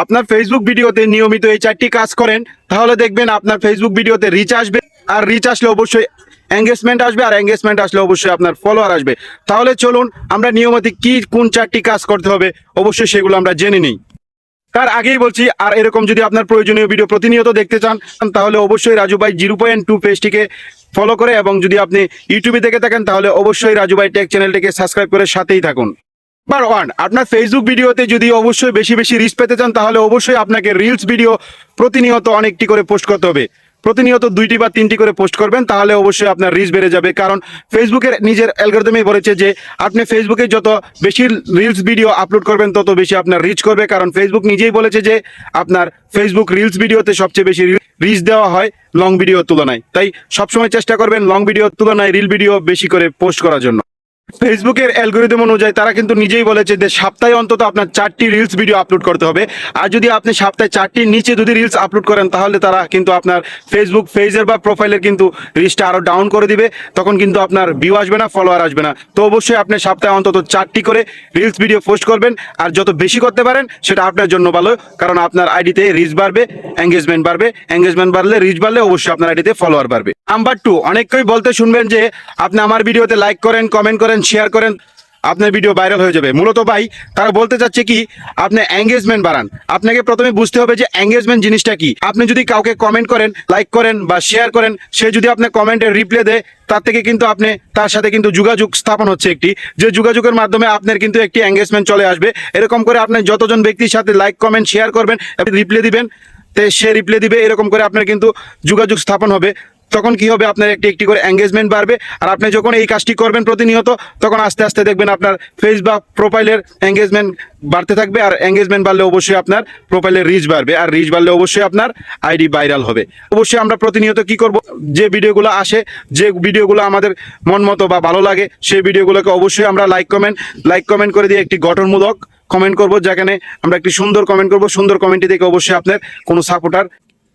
আপনার ফেসবুক ভিডিওতে নিয়মিত এই 4টি কাজ করেন, তাহলে দেখবেন আপনার ফেসবুক ভিডিওতে রিচ আসবে, আর রিচ আসলে অবশ্যই এঙ্গেজমেন্ট আসবে, আর এঙ্গেজমেন্ট আসলে অবশ্যই আপনার ফলোয়ার আসবে। তাহলে চলুন আমরা নিয়মিত কোন 4টি কাজ করতে হবে অবশ্যই সেগুলো আমরা জেনে নিই। তার আগেই বলছি, আর এরকম যদি আপনার প্রয়োজনীয় ভিডিও প্রতিনিয়ত দেখতে চান তাহলে অবশ্যই রাজু ভাই 0.2 পেজটিকে ফলো করে, এবং যদি আপনি ইউটিউবে দেখে থাকেন তাহলে অবশ্যই রাজু ভাই টেক চ্যানেলটিকে সাবস্ক্রাইব করে সাথেই থাকুন। নাম্বার 1, আপনার ফেসবুক ভিডিওতে যদি অবশ্যই বেশি বেশি রিচ পেতে চান তাহলে অবশ্যই আপনাকে রিলস ভিডিও প্রতিনিয়ত অনেকটি করে পোস্ট করতে হবে। প্রতিনিয়ত 2টি বা 3টি করে পোস্ট করবেন, তাহলে অবশ্যই আপনার রিচ বেড়ে যাবে। কারণ ফেসবুকের নিজের অ্যালগরিদমই বলেছে যে আপনি ফেসবুকে যত বেশি রিলস ভিডিও আপলোড করবেন তত বেশি আপনার রিচ করবে। কারণ ফেসবুক নিজেই বলেছে যে আপনার ফেসবুক রিলস ভিডিওতে সবচেয়ে বেশি রিচ দেওয়া হয় লং ভিডিওর তুলনায়। তাই সবসময় চেষ্টা করবেন লং ভিডিওর তুলনায় রিল ভিডিও বেশি করে পোস্ট করার জন্য। ফেসবুকের অ্যালগরিদম অনুযায়ী তারা কিন্তু নিজেই বলেছে যে সপ্তাহে অন্তত আপনার 4টি রিলস ভিডিও আপলোড করতে হবে। আর যদি আপনি সপ্তাহে 4টির নিচে যদি রিলস আপলোড করেন তাহলে তারা কিন্তু আপনার ফেসবুক পেজের বা প্রোফাইলের কিন্তু রিচটা আরও ডাউন করে দিবে, তখন কিন্তু আপনার ভিউ আসবে না, ফলোয়ার আসবে না। তো অবশ্যই আপনি সপ্তাহে অন্তত 4টি করে রিলস ভিডিও পোস্ট করবেন, আর যত বেশি করতে পারেন সেটা আপনার জন্য ভালো। কারণ আপনার আইডিতে রিচ বাড়বে, এঙ্গেজমেন্ট বাড়বে, এঙ্গেজমেন্ট বাড়লে রিচ বাড়লে অবশ্যই আপনার আইডিতে ফলোয়ার বাড়বে। নাম্বার 2, অনেকেই বলতে শুনবেন যে আপনি আমার ভিডিওতে লাইক করেন, কমেন্ট করেন, শেয়ার করেন, আপনার ভিডিও ভাইরাল হয়ে যাবে। মূলত ভাই তারা বলতে চাচ্ছে কি আপনি এঙ্গেজমেন্ট বাড়ান। আপনাকে প্রথমে বুঝতে হবে যে এঙ্গেজমেন্ট জিনিসটা কি। আপনি যদি কাউকে কমেন্ট করেন, লাইক করেন বা শেয়ার করেন, সে যদি আপনার কমেন্টের রিপ্লাই দেয়, তার থেকে কিন্তু আপনি তার সাথে কিন্তু যোগাযোগ স্থাপন হচ্ছে একটি, যে যোগাযোগের মাধ্যমে আপনার কিন্তু একটি এঙ্গেজমেন্ট চলে আসবে। এরকম করে আপনি যতজন ব্যক্তির সাথে লাইক কমেন্ট শেয়ার করবেন, আপনি রিপ্লাই দিবেন, সে রিপ্লাই দিবে, এরকম করে আপনার কিন্তু যোগাযোগ স্থাপন হবে। তখন কি হবে, আপনার একটি একটি করে এঙ্গেজমেন্ট বাড়বে। আর আপনি যখন এই কাজটি করবেন প্রতিনিয়ত, তখন আস্তে আস্তে দেখবেন আপনার ফেস বা প্রোফাইলের এঙ্গেজমেন্ট বাড়তে থাকবে। আর এঙ্গেজমেন্ট বাড়লে অবশ্যই আপনার প্রোফাইলের রিচ বাড়বে, আর রিচ বাড়লে অবশ্যই আপনার আইডি ভাইরাল হবে। অবশ্যই আমরা প্রতিনিয়ত কি করব, যে ভিডিওগুলো আসে, যে ভিডিওগুলো আমাদের মন মতো বা ভালো লাগে, সেই ভিডিওগুলোকে অবশ্যই আমরা লাইক কমেন্ট করে দিয়ে একটি গঠনমূলক কমেন্ট করব, যেখানে আমরা একটি সুন্দর কমেন্ট করব। সুন্দর কমেন্টটি দেখে অবশ্যই আপনার কোনো সাপোর্টার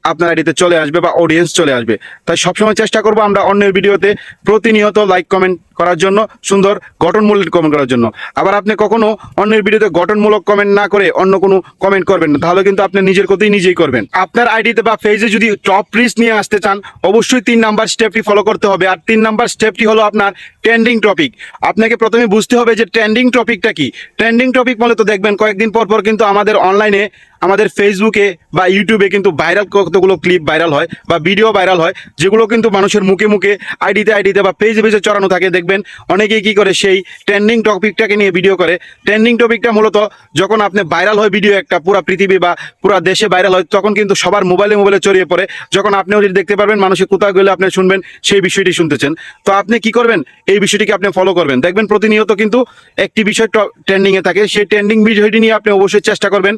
আপনার আইডিতে চলে আসবে বা অডিয়েন্স চলে আসবে। তাই সবসময় চেষ্টা করব আমরা অন্যের ভিডিওতে প্রতিনিয়ত লাইক কমেন্ট করার জন্য, সুন্দর গঠনমূলক কমেন্ট করার জন্য। আবার আপনি কখনো অন্যের ভিডিওতে গঠনমূলক কমেন্ট না করে অন্য কোনো কমেন্ট করবেন না, তাহলে কিন্তু আপনি নিজের কথাই নিজেই করবেন। আপনার আইডিতে বা পেজে যদি টপ রিচ নিয়ে আসতে চান অবশ্যই 3 নাম্বার স্টেপটি ফলো করতে হবে। আর 3 নাম্বার স্টেপটি হলো আপনার ট্রেন্ডিং টপিক। আপনাকে প্রথমে বুঝতে হবে যে ট্রেন্ডিং টপিকটা কি। ট্রেন্ডিং টপিক বলে তো দেখবেন কয়েকদিন পর পর কিন্তু আমাদের অনলাইনে, আমাদের ফেসবুকে বা ইউটিউবে কিন্তু ভাইরাল কতগুলো ক্লিপ ভাইরাল হয় বা ভিডিও ভাইরাল হয়, যেগুলো কিন্তু মানুষের মুখে মুখে আইডিতে বা পেজে চড়ানো থাকে। দেখবেন অনেকেই কি করে, সেই ট্রেন্ডিং টপিকটাকে নিয়ে ভিডিও করে। ট্রেন্ডিং টপিকটা মূলত যখন আপনি ভাইরাল হয় ভিডিও একটা পুরো পৃথিবী বা পুরো দেশে ভাইরাল হয়, তখন কিন্তু সবার মোবাইলে ছড়িয়ে পড়ে। যখন আপনিও যদি দেখতে পারবেন মানুষের কোথাও গেলে আপনি শুনবেন সেই বিষয়টি শুনতেছেন, তো আপনি কি করবেন, এই বিষয়টিকে আপনি ফলো করবেন। দেখবেন প্রতিনিয়ত কিন্তু একটি বিষয় ট্রেন্ডিংয়ে থাকে, সেই ট্রেন্ডিং বিষয়টি নিয়ে আপনি অবশ্যই চেষ্টা করবেন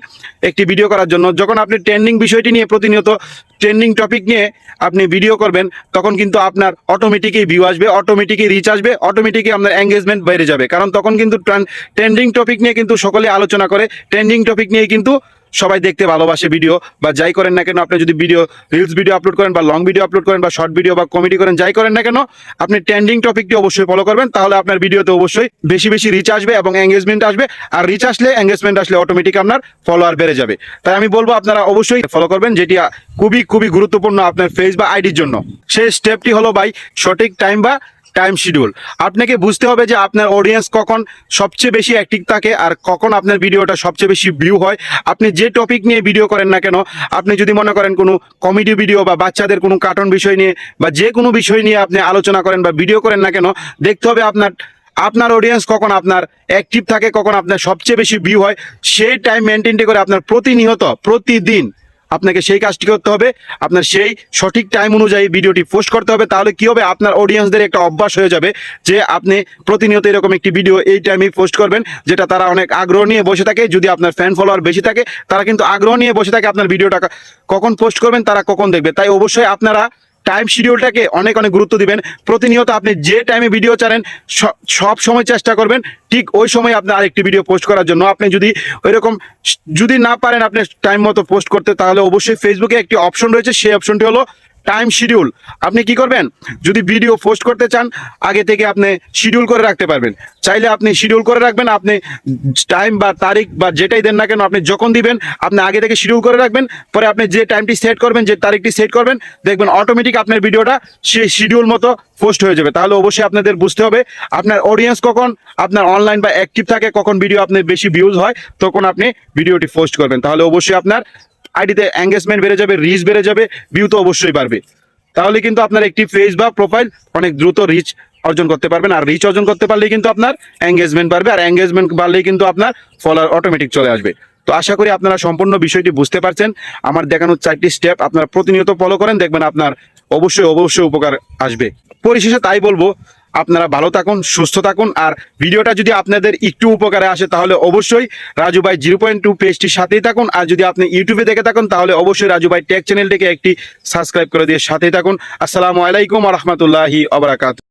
একটি ভিডিও করার জন্য। যখন আপনি ট্রেন্ডিং বিষয়টি নিয়ে প্রতিনিয়ত ট্রেন্ডিং টপিক নিয়ে আপনি ভিডিও করবেন, তখন কিন্তু আপনার অটোমেটিকই ভিউ আসবে, অটোমেটিকই রিচ আসবে, অটোমেটিকই আপনার এঙ্গেজমেন্ট বেড়ে যাবে। কারণ তখন কিন্তু ট্রেন্ডিং টপিক নিয়ে কিন্তু সকলে আলোচনা করে, ট্রেন্ডিং টপিক নিয়ে কিন্তু সবাই দেখতে ভালোবাসে ভিডিও বা যাই করেন না কেন। আপনি যদি রিলস ভিডিও আপলোড করেন বা লং ভিডিও আপলোড করেন বা শর্ট ভিডিও বা কমেডি করেন, যাই করেন না কেন, আপনি ট্রেন্ডিং টপিকটি অবশ্যই ফলো করবেন। তাহলে আপনার ভিডিওতে অবশ্যই বেশি বেশি রিচ আসবে এবং এঙ্গেজমেন্ট আসবে। আর রিচ আসলে, এঙ্গেজমেন্ট আসলে অটোমেটিক আপনার ফলোয়ার বেড়ে যাবে। তাই আমি বলবো আপনারা অবশ্যই ফলো করবেন, যেটি খুবই গুরুত্বপূর্ণ আপনার ফেস বা আইডির জন্য। সেই স্টেপটি হলো ভাই সঠিক টাইম শিডিউল। আপনাকে বুঝতে হবে যে আপনার অডিয়েন্স কখন সবচেয়ে বেশি অ্যাক্টিভ থাকে আর কখন আপনার ভিডিওটা সবচেয়ে বেশি ভিউ হয়। আপনি যে টপিক নিয়ে ভিডিও করেন না কেন, আপনি যদি মনে করেন কোনো কমেডি ভিডিও বা বাচ্চাদের কোনো কার্টুন বিষয় নিয়ে বা যে কোনো বিষয় নিয়ে আপনি আলোচনা করেন বা ভিডিও করেন না কেন, দেখতে হবে আপনার অডিয়েন্স কখন আপনার অ্যাক্টিভ থাকে, কখন আপনার সবচেয়ে বেশি ভিউ হয়। সেই টাইম মেনটেন করে আপনার প্রতিদিন আপনাকে সেই কাজটি করতে হবে। আপনার সেই সঠিক টাইম অনুযায়ী ভিডিওটি পোস্ট করতে হবে। তাহলে কি হবে, আপনার অডিয়েন্সদের একটা অভ্যাস হয়ে যাবে যে আপনি প্রতিনিয়ত এরকম একটি ভিডিও এই টাইমেই পোস্ট করবেন, যেটা তারা অনেক আগ্রহ নিয়ে বসে থাকে। যদি আপনার ফ্যান ফলোয়ার বেশি থাকে, তারা কিন্তু আগ্রহ নিয়ে বসে থাকে আপনার ভিডিওটা কখন পোস্ট করবেন, তারা কখন দেখবে। তাই অবশ্যই আপনারা টাইম শিডিউলটাকে অনেক প্রতিনিয়ত দিবেন। প্রতিনিয়ত আপনি যে টাইমে ভিডিও ছাড়েন সব সময় চেষ্টা করবেন ঠিক ওই সময় আপনার আরেকটি ভিডিও পোস্ট করার জন্য। আপনি যদি না পারেন আপনি টাইম মতো পোস্ট করতে, তাহলে অবশ্যই ফেসবুকে একটি অপশন রয়েছে, সেই অপশনটি হলো টাইম শিডিউল। আপনি কি করবেন, যদি ভিডিও পোস্ট করতে চান আগে থেকে আপনি শিডিউল করে রাখতে পারবেন। চাইলে আপনি শিডিউল করে রাখবেন, আপনি টাইম বা তারিখ বা যেটাই দেন না কেন আপনি যখন দিবেন আপনি আগে থেকে শিডিউল করে রাখবেন। পরে আপনি যে টাইমটি সেট করবেন, যে তারিখটি সেট করবেন, দেখবেন অটোমেটিক আপনার ভিডিওটা সেই শিডিউল মতো পোস্ট হয়ে যাবে। তাহলে অবশ্যই আপনাদের বুঝতে হবে আপনার অডিয়েন্স কখন আপনার অনলাইন বা অ্যাক্টিভ থাকে, কখন ভিডিও আপনার বেশি ভিউজ হয়, তখন আপনি ভিডিওটি পোস্ট করবেন। তাহলে অবশ্যই আপনার আইডিতে এঙ্গেজমেন্ট বেড়ে যাবে, রিচ বেড়ে যাবে, ভিউ তো অবশ্যই বাড়বে। তাহলে কিন্তু আপনার একটি পেজ বা প্রোফাইল অনেক দ্রুত রিচ অর্জন করতে পারবেন। আর রিচ অর্জন করতে পারলেই কিন্তু আপনার এঙ্গেজমেন্ট বাড়বে, আর এঙ্গেজমেন্ট বাড়লেই কিন্তু আপনার ফলোয়ার অটোমেটিক চলে আসবে। তো আশা করি আপনারা সম্পূর্ণ বিষয়টি বুঝতে পারছেন। আমার দেখানো 4টি স্টেপ আপনারা প্রতিনিয়ত ফলো করেন, দেখবেন আপনার অবশ্যই উপকার আসবে। পরিশেষে তাই বলবো, আপনারা ভালো থাকুন, সুস্থ থাকুন। আর ভিডিওটা যদি আপনাদের একটু উপকারে আসে তাহলে অবশ্যই রাজু ভাই 0.2 পেজটির সাথেই থাকুন। আর যদি আপনি ইউটিউবে দেখে থাকুন তাহলে অবশ্যই রাজু ভাই টেক চ্যানেলটিকে একটি সাবস্ক্রাইব করে দিয়ে সাথেই থাকুন। আসসালামু আলাইকুম ওয়া রাহমাতুল্লাহি ওয়া বারাকাতুহু।